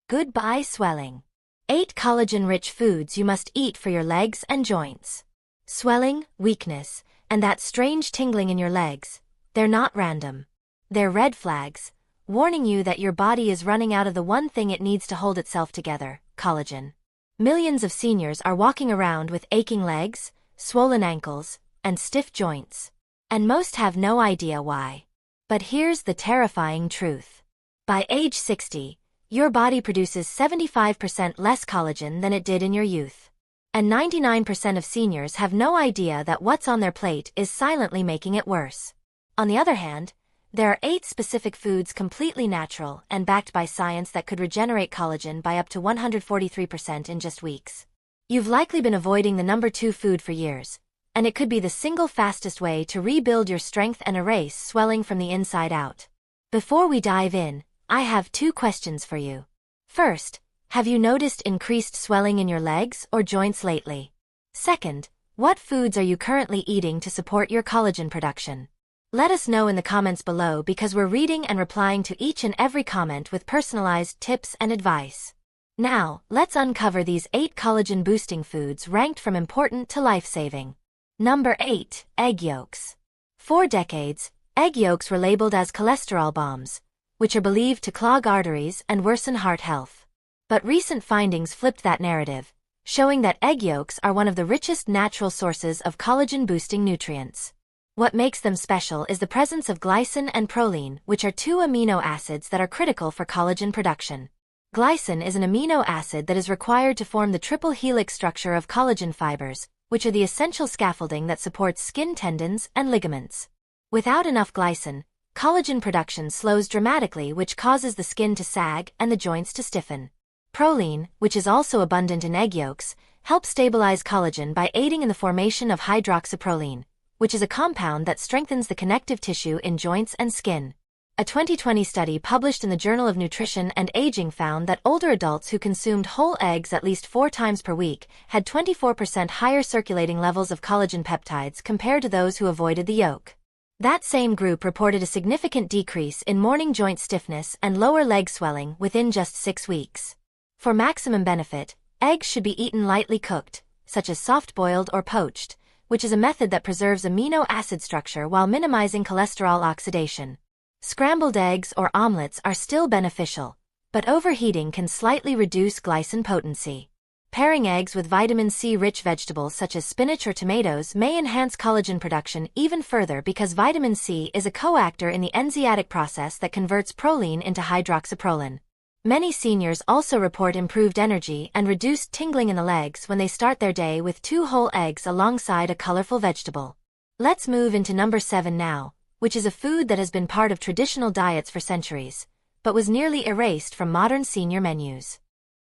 Goodbye swelling. 8 collagen-rich foods you must eat for your legs and joints. Swelling, weakness, and that strange tingling in your legs, they're not random. They're red flags, warning you that your body is running out of the one thing it needs to hold itself together, collagen. Millions of seniors are walking around with aching legs, swollen ankles, and stiff joints. And most have no idea why. But here's the terrifying truth. By age 60, your body produces 75% less collagen than it did in your youth. And 99% of seniors have no idea that what's on their plate is silently making it worse. On the other hand, there are 8 specific foods completely natural and backed by science that could regenerate collagen by up to 143% in just weeks. You've likely been avoiding the number 2 food for years, and it could be the single fastest way to rebuild your strength and erase swelling from the inside out. Before we dive in, I have 2 questions for you. First, have you noticed increased swelling in your legs or joints lately? Second, what foods are you currently eating to support your collagen production? Let us know in the comments below because we're reading and replying to each and every comment with personalized tips and advice. Now, let's uncover these 8 collagen-boosting foods ranked from important to life-saving. Number 8. Egg yolks. For decades, egg yolks were labeled as cholesterol bombs, which are believed to clog arteries and worsen heart health. But recent findings flipped that narrative, showing that egg yolks are one of the richest natural sources of collagen-boosting nutrients. What makes them special is the presence of glycine and proline, which are 2 amino acids that are critical for collagen production. Glycine is an amino acid that is required to form the triple helix structure of collagen fibers, which are the essential scaffolding that supports skin tendons and ligaments. Without enough glycine, collagen production slows dramatically, which causes the skin to sag and the joints to stiffen. Proline, which is also abundant in egg yolks, helps stabilize collagen by aiding in the formation of hydroxyproline, which is a compound that strengthens the connective tissue in joints and skin. A 2020 study published in the Journal of Nutrition and Aging found that older adults who consumed whole eggs at least 4 times per week had 24% higher circulating levels of collagen peptides compared to those who avoided the yolk. That same group reported a significant decrease in morning joint stiffness and lower leg swelling within just 6 weeks. For maximum benefit, eggs should be eaten lightly cooked, such as soft-boiled or poached, which is a method that preserves amino acid structure while minimizing cholesterol oxidation. Scrambled eggs or omelets are still beneficial, but overheating can slightly reduce glycine potency. Pairing eggs with vitamin C-rich vegetables such as spinach or tomatoes may enhance collagen production even further because vitamin C is a coactor in the enzymatic process that converts proline into hydroxyproline. Many seniors also report improved energy and reduced tingling in the legs when they start their day with 2 whole eggs alongside a colorful vegetable. Let's move into number 7 now, which is a food that has been part of traditional diets for centuries, but was nearly erased from modern senior menus.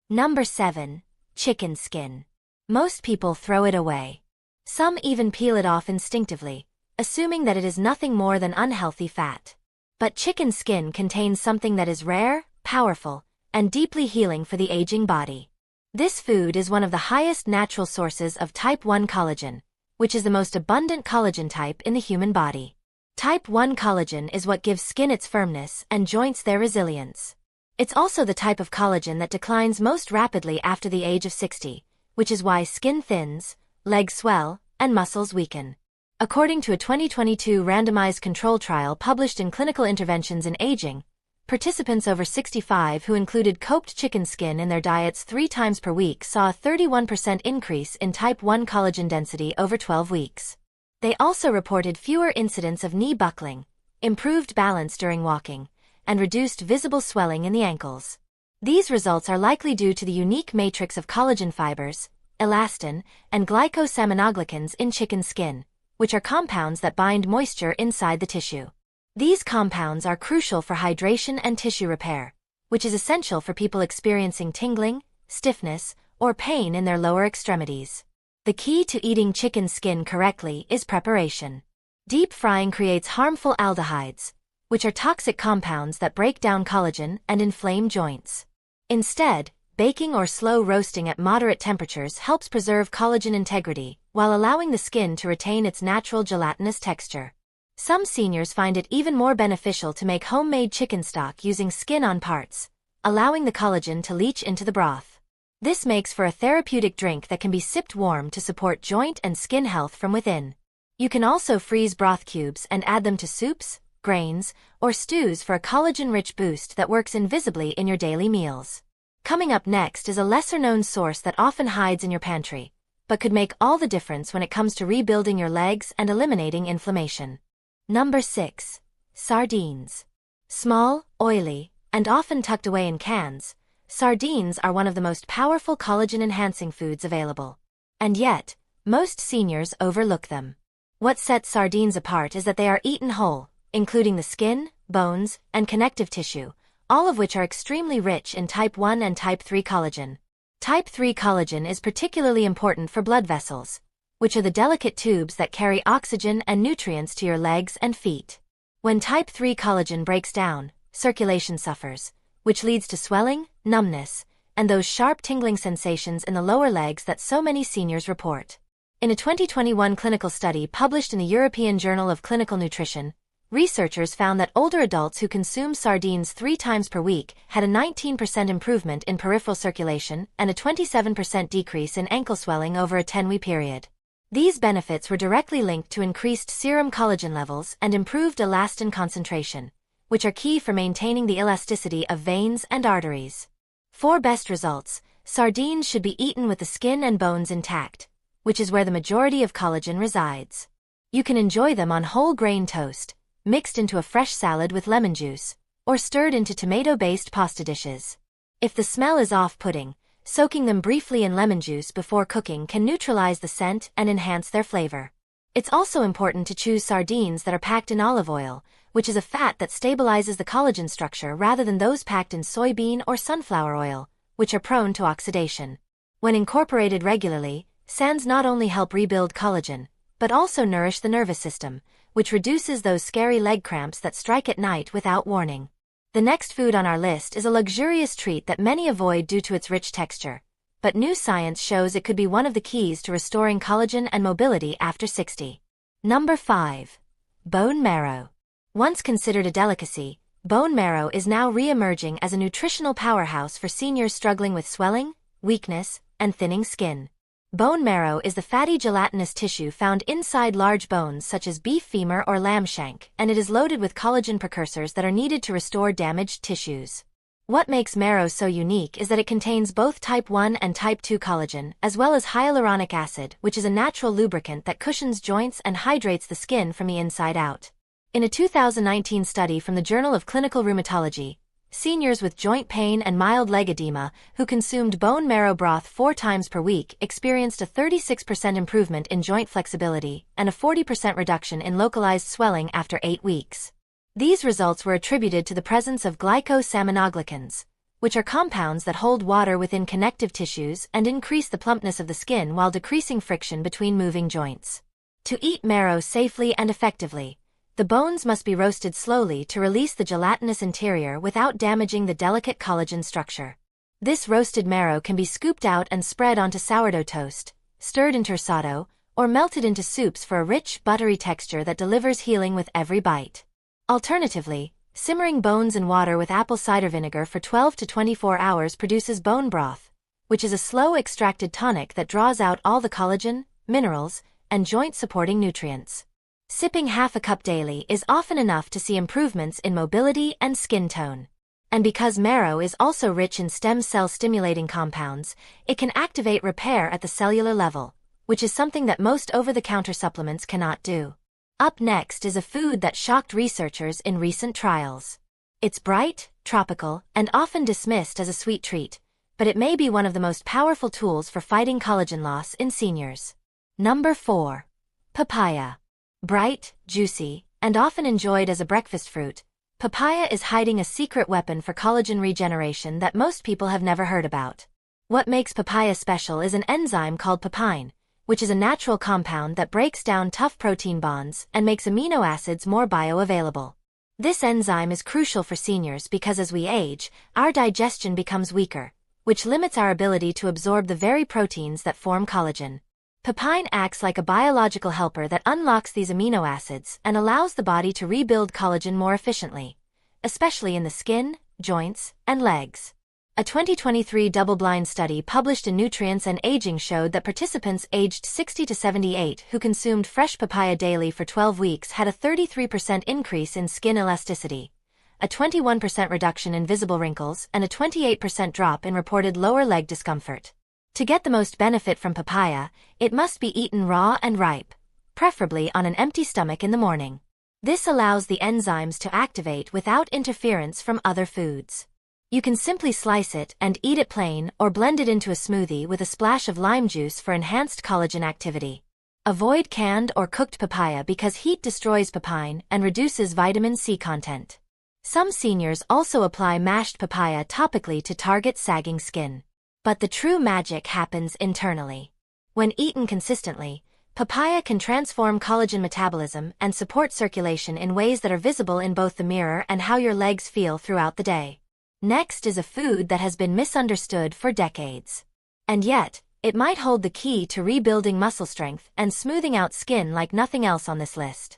Number 7. Chicken skin. Most people throw it away. Some even peel it off instinctively, assuming that it is nothing more than unhealthy fat. But chicken skin contains something that is rare, powerful, and deeply healing for the aging body. This food is one of the highest natural sources of type 1 collagen, which is the most abundant collagen type in the human body. Type 1 collagen is what gives skin its firmness and joints their resilience. It's also the type of collagen that declines most rapidly after the age of 60, which is why skin thins, legs swell, and muscles weaken. According to a 2022 randomized control trial published in Clinical Interventions in Aging, participants over 65 who included cooked chicken skin in their diets 3 times per week saw a 31% increase in type 1 collagen density over 12 weeks. They also reported fewer incidents of knee buckling, improved balance during walking, and reduced visible swelling in the ankles. These results are likely due to the unique matrix of collagen fibers, elastin, and glycosaminoglycans in chicken skin, which are compounds that bind moisture inside the tissue. These compounds are crucial for hydration and tissue repair, which is essential for people experiencing tingling, stiffness, or pain in their lower extremities. The key to eating chicken skin correctly is preparation. Deep frying creates harmful aldehydes, which are toxic compounds that break down collagen and inflame joints. Instead, baking or slow roasting at moderate temperatures helps preserve collagen integrity while allowing the skin to retain its natural gelatinous texture. Some seniors find it even more beneficial to make homemade chicken stock using skin-on parts, allowing the collagen to leach into the broth. This makes for a therapeutic drink that can be sipped warm to support joint and skin health from within. You can also freeze broth cubes and add them to soups, grains, or stews for a collagen-rich boost that works invisibly in your daily meals. Coming up next is a lesser-known source that often hides in your pantry, but could make all the difference when it comes to rebuilding your legs and eliminating inflammation. Number 6. Sardines. Small, oily, and often tucked away in cans, sardines are one of the most powerful collagen-enhancing foods available. And yet, most seniors overlook them. What sets sardines apart is that they are eaten whole, including the skin, bones, and connective tissue, all of which are extremely rich in type 1 and type 3 collagen. Type 3 collagen is particularly important for blood vessels, which are the delicate tubes that carry oxygen and nutrients to your legs and feet. When type 3 collagen breaks down, circulation suffers, which leads to swelling, numbness, and those sharp tingling sensations in the lower legs that so many seniors report. In a 2021 clinical study published in the European Journal of Clinical Nutrition, researchers found that older adults who consumed sardines 3 times per week had a 19% improvement in peripheral circulation and a 27% decrease in ankle swelling over a 10-week period. These benefits were directly linked to increased serum collagen levels and improved elastin concentration, which are key for maintaining the elasticity of veins and arteries. For best results, sardines should be eaten with the skin and bones intact, which is where the majority of collagen resides. You can enjoy them on whole grain toast, mixed into a fresh salad with lemon juice, or stirred into tomato-based pasta dishes. If the smell is off-putting, soaking them briefly in lemon juice before cooking can neutralize the scent and enhance their flavor. It's also important to choose sardines that are packed in olive oil, which is a fat that stabilizes the collagen structure rather than those packed in soybean or sunflower oil, which are prone to oxidation. When incorporated regularly, SANs not only help rebuild collagen, but also nourish the nervous system, which reduces those scary leg cramps that strike at night without warning. The next food on our list is a luxurious treat that many avoid due to its rich texture, but new science shows it could be one of the keys to restoring collagen and mobility after 60. Number 5. Bone marrow. Once considered a delicacy, bone marrow is now re-emerging as a nutritional powerhouse for seniors struggling with swelling, weakness, and thinning skin. Bone marrow is the fatty gelatinous tissue found inside large bones such as beef femur or lamb shank, and it is loaded with collagen precursors that are needed to restore damaged tissues. What makes marrow so unique is that it contains both type 1 and type 2 collagen, as well as hyaluronic acid, which is a natural lubricant that cushions joints and hydrates the skin from the inside out. In a 2019 study from the Journal of Clinical Rheumatology, seniors with joint pain and mild leg edema who consumed bone marrow broth 4 times per week experienced a 36% improvement in joint flexibility and a 40% reduction in localized swelling after 8 weeks. These results were attributed to the presence of glycosaminoglycans, which are compounds that hold water within connective tissues and increase the plumpness of the skin while decreasing friction between moving joints. To eat marrow safely and effectively, the bones must be roasted slowly to release the gelatinous interior without damaging the delicate collagen structure. This roasted marrow can be scooped out and spread onto sourdough toast, stirred into risotto, or melted into soups for a rich, buttery texture that delivers healing with every bite. Alternatively, simmering bones in water with apple cider vinegar for 12 to 24 hours produces bone broth, which is a slow extracted tonic that draws out all the collagen, minerals, and joint-supporting nutrients. Sipping half a cup daily is often enough to see improvements in mobility and skin tone. And because marrow is also rich in stem cell stimulating compounds, it can activate repair at the cellular level, which is something that most over-the-counter supplements cannot do. Up next is a food that shocked researchers in recent trials. It's bright, tropical, and often dismissed as a sweet treat, but it may be one of the most powerful tools for fighting collagen loss in seniors. Number 4. Papaya. Bright, juicy, and often enjoyed as a breakfast fruit, papaya is hiding a secret weapon for collagen regeneration that most people have never heard about. What makes papaya special is an enzyme called papain, which is a natural compound that breaks down tough protein bonds and makes amino acids more bioavailable. This enzyme is crucial for seniors because as we age, our digestion becomes weaker, which limits our ability to absorb the very proteins that form collagen. Papain acts like a biological helper that unlocks these amino acids and allows the body to rebuild collagen more efficiently, especially in the skin, joints, and legs. A 2023 double-blind study published in Nutrients and Aging showed that participants aged 60 to 78 who consumed fresh papaya daily for 12 weeks had a 33% increase in skin elasticity, a 21% reduction in visible wrinkles, and a 28% drop in reported lower leg discomfort. To get the most benefit from papaya, it must be eaten raw and ripe, preferably on an empty stomach in the morning. This allows the enzymes to activate without interference from other foods. You can simply slice it and eat it plain or blend it into a smoothie with a splash of lime juice for enhanced collagen activity. Avoid canned or cooked papaya because heat destroys papain and reduces vitamin C content. Some seniors also apply mashed papaya topically to target sagging skin. But the true magic happens internally. When eaten consistently, papaya can transform collagen metabolism and support circulation in ways that are visible in both the mirror and how your legs feel throughout the day. Next is a food that has been misunderstood for decades. And yet, it might hold the key to rebuilding muscle strength and smoothing out skin like nothing else on this list.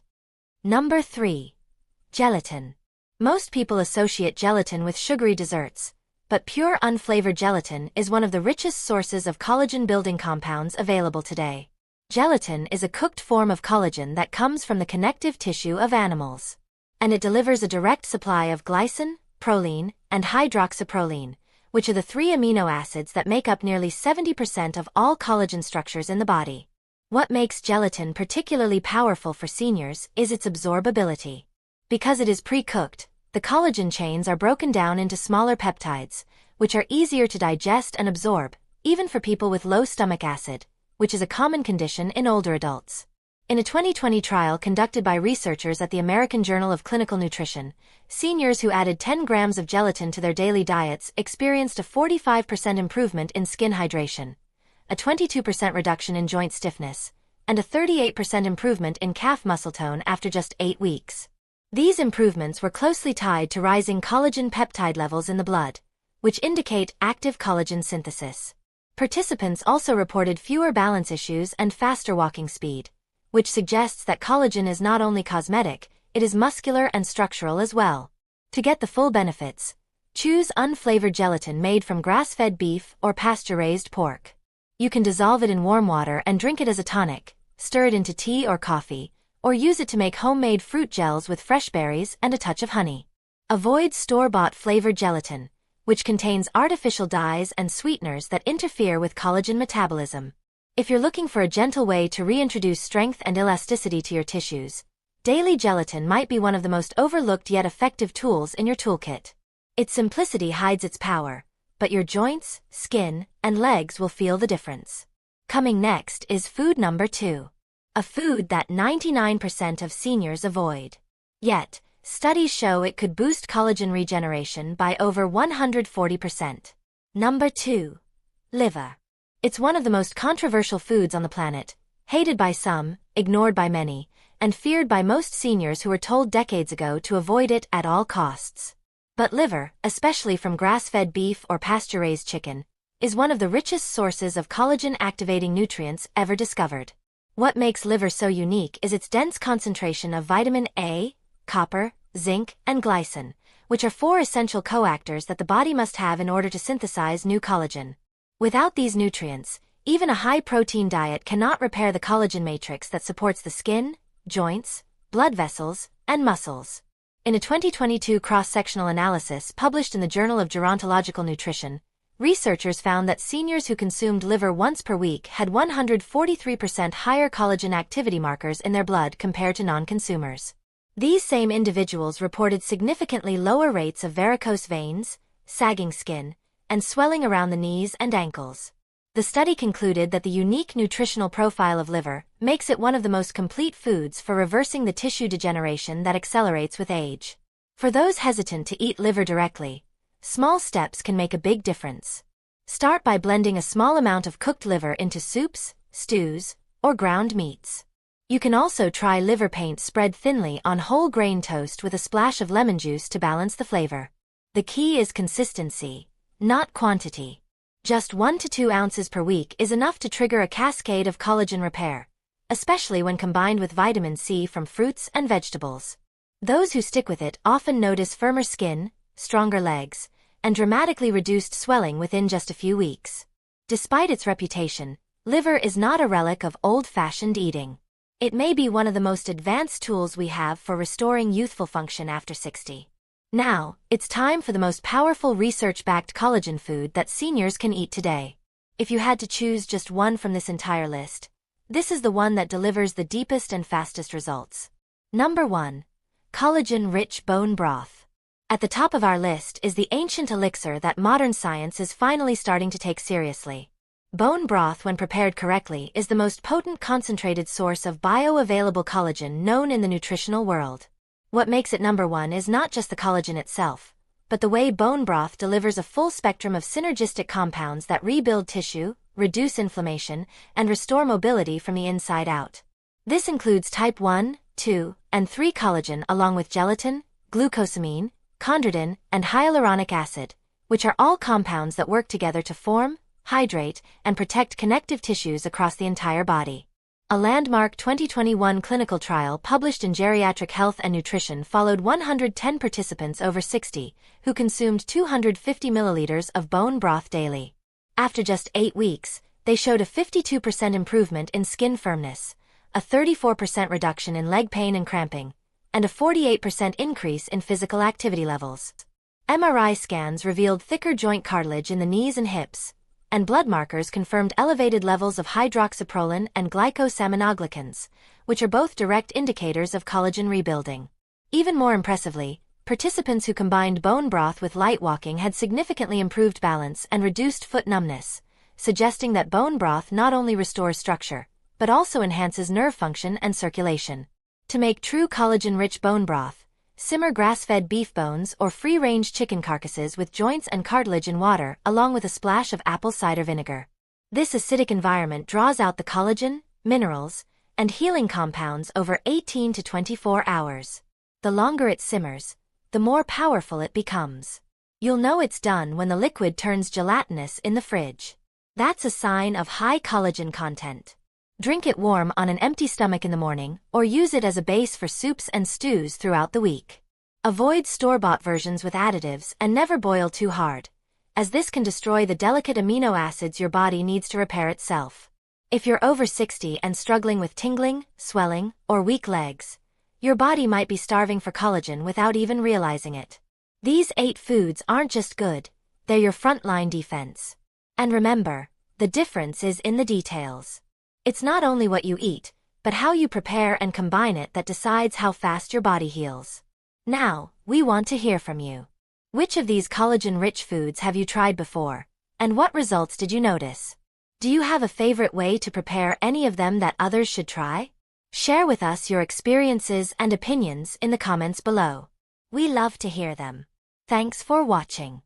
Number 3. Gelatin. Most people associate gelatin with sugary desserts, but pure unflavored gelatin is one of the richest sources of collagen-building compounds available today. Gelatin is a cooked form of collagen that comes from the connective tissue of animals. And it delivers a direct supply of glycine, proline, and hydroxyproline, which are the 3 amino acids that make up nearly 70% of all collagen structures in the body. What makes gelatin particularly powerful for seniors is its absorbability. Because it is pre-cooked, the collagen chains are broken down into smaller peptides, which are easier to digest and absorb, even for people with low stomach acid, which is a common condition in older adults. In a 2020 trial conducted by researchers at the American Journal of Clinical Nutrition, seniors who added 10 grams of gelatin to their daily diets experienced a 45% improvement in skin hydration, a 22% reduction in joint stiffness, and a 38% improvement in calf muscle tone after just 8 weeks. These improvements were closely tied to rising collagen peptide levels in the blood, which indicate active collagen synthesis. Participants also reported fewer balance issues and faster walking speed, which suggests that collagen is not only cosmetic, it is muscular and structural as well. To get the full benefits, choose unflavored gelatin made from grass-fed beef or pasture-raised pork. You can dissolve it in warm water and drink it as a tonic, stir it into tea or coffee, or use it to make homemade fruit gels with fresh berries and a touch of honey. Avoid store-bought flavored gelatin, which contains artificial dyes and sweeteners that interfere with collagen metabolism. If you're looking for a gentle way to reintroduce strength and elasticity to your tissues, daily gelatin might be one of the most overlooked yet effective tools in your toolkit. Its simplicity hides its power, but your joints, skin, and legs will feel the difference. Coming next is food number 2. A food that 99% of seniors avoid. Yet, studies show it could boost collagen regeneration by over 140%. Number 2. Liver. It's one of the most controversial foods on the planet, hated by some, ignored by many, and feared by most seniors who were told decades ago to avoid it at all costs. But liver, especially from grass-fed beef or pasture-raised chicken, is one of the richest sources of collagen-activating nutrients ever discovered. What makes liver so unique is its dense concentration of vitamin A, copper, zinc, and glycine, which are 4 essential coactors that the body must have in order to synthesize new collagen. Without these nutrients, even a high-protein diet cannot repair the collagen matrix that supports the skin, joints, blood vessels, and muscles. In a 2022 cross-sectional analysis published in the Journal of Gerontological Nutrition, researchers found that seniors who consumed liver once per week had 143% higher collagen activity markers in their blood compared to non-consumers. These same individuals reported significantly lower rates of varicose veins, sagging skin, and swelling around the knees and ankles. The study concluded that the unique nutritional profile of liver makes it one of the most complete foods for reversing the tissue degeneration that accelerates with age. For those hesitant to eat liver directly, small steps can make a big difference. Start by blending a small amount of cooked liver into soups, stews, or ground meats. You can also try liver paint spread thinly on whole grain toast with a splash of lemon juice to balance the flavor. The key is consistency, not quantity. Just 1 to 2 ounces per week is enough to trigger a cascade of collagen repair, especially when combined with vitamin C from fruits and vegetables. Those who stick with it often notice firmer skin, stronger legs, and dramatically reduced swelling within just a few weeks. Despite its reputation, liver is not a relic of old-fashioned eating. It may be one of the most advanced tools we have for restoring youthful function after 60. Now, it's time for the most powerful research-backed collagen food that seniors can eat today. If you had to choose just one from this entire list, this is the one that delivers the deepest and fastest results. Number 1. Collagen-rich bone broth. At the top of our list is the ancient elixir that modern science is finally starting to take seriously. Bone broth, when prepared correctly, is the most potent concentrated source of bioavailable collagen known in the nutritional world. What makes it number 1 is not just the collagen itself, but the way bone broth delivers a full spectrum of synergistic compounds that rebuild tissue, reduce inflammation, and restore mobility from the inside out. This includes type 1, 2, and 3 collagen along with gelatin, glucosamine, chondroitin, and hyaluronic acid, which are all compounds that work together to form, hydrate, and protect connective tissues across the entire body. A landmark 2021 clinical trial published in Geriatric Health and Nutrition followed 110 participants over 60 who consumed 250 milliliters of bone broth daily. After just 8 weeks, they showed a 52% improvement in skin firmness, a 34% reduction in leg pain and cramping, and a 48% increase in physical activity levels. MRI scans revealed thicker joint cartilage in the knees and hips, and blood markers confirmed elevated levels of hydroxyproline and glycosaminoglycans, which are both direct indicators of collagen rebuilding. Even more impressively, participants who combined bone broth with light walking had significantly improved balance and reduced foot numbness, suggesting that bone broth not only restores structure, but also enhances nerve function and circulation. To make true collagen-rich bone broth, simmer grass-fed beef bones or free-range chicken carcasses with joints and cartilage in water along with a splash of apple cider vinegar. This acidic environment draws out the collagen, minerals, and healing compounds over 18 to 24 hours. The longer it simmers, the more powerful it becomes. You'll know it's done when the liquid turns gelatinous in the fridge. That's a sign of high collagen content. Drink it warm on an empty stomach in the morning, or use it as a base for soups and stews throughout the week. Avoid store-bought versions with additives and never boil too hard, as this can destroy the delicate amino acids your body needs to repair itself. If you're over 60 and struggling with tingling, swelling, or weak legs, your body might be starving for collagen without even realizing it. These 8 foods aren't just good, they're your frontline defense. And remember, the difference is in the details. It's not only what you eat, but how you prepare and combine it that decides how fast your body heals. Now, we want to hear from you. Which of these collagen-rich foods have you tried before, and what results did you notice? Do you have a favorite way to prepare any of them that others should try? Share with us your experiences and opinions in the comments below. We love to hear them. Thanks for watching.